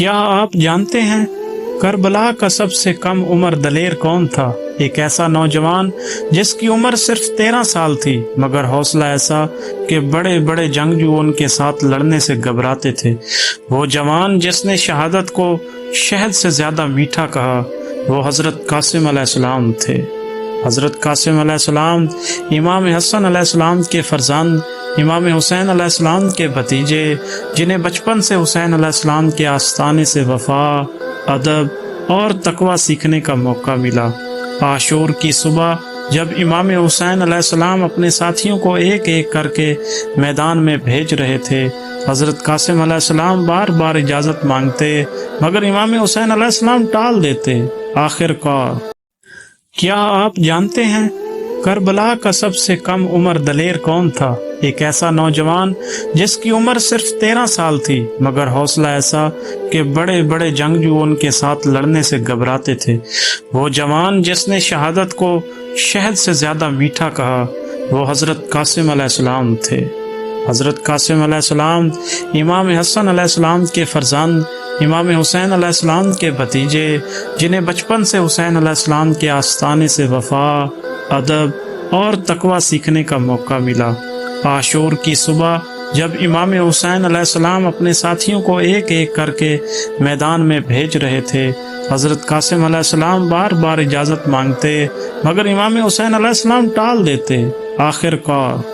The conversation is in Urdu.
کیا آپ جانتے ہیں کربلا کا سب سے کم عمر دلیر کون تھا؟ ایک ایسا نوجوان جس کی عمر صرف 13 سال تھی، مگر حوصلہ ایسا کہ بڑے بڑے جنگجو ان کے ساتھ لڑنے سے گھبراتے تھے۔ وہ جوان جس نے شہادت کو شہد سے زیادہ میٹھا کہا، وہ حضرت قاسم علیہ السلام تھے۔ حضرت قاسم علیہ السلام امام حسن علیہ السلام کے فرزند، امام حسین علیہ السلام کے بھتیجے، جنہیں بچپن سے حسین علیہ السلام کے آستانے سے وفا، ادب اور تقوی سیکھنے کا موقع ملا۔ عاشور کی صبح جب امام حسین علیہ السلام اپنے ساتھیوں کو ایک ایک کر کے میدان میں بھیج رہے تھے، حضرت قاسم علیہ السلام بار بار اجازت مانگتے، مگر امام حسین علیہ السلام ٹال دیتے۔ آخر کار کیا آپ جانتے ہیں کربلا کا سب سے کم عمر دلیر کون تھا؟ ایک ایسا نوجوان جس کی عمر صرف 13 سال تھی، مگر حوصلہ ایسا کہ بڑے بڑے جنگجو ان کے ساتھ لڑنے سے گھبراتے تھے۔ وہ جوان جس نے شہادت کو شہد سے زیادہ میٹھا کہا، وہ حضرت قاسم علیہ السلام تھے۔ حضرت قاسم علیہ السلام امام حسن علیہ السلام کے فرزند، امام حسین علیہ السلام کے بھتیجے، جنہیں بچپن سے حسین علیہ السلام کے آستانے سے وفا، ادب اور تقوی سیکھنے کا موقع ملا۔ عاشور کی صبح جب امام حسین علیہ السلام اپنے ساتھیوں کو ایک ایک کر کے میدان میں بھیج رہے تھے، حضرت قاسم علیہ السلام بار بار اجازت مانگتے، مگر امام حسین علیہ السلام ٹال دیتے۔ آخر کار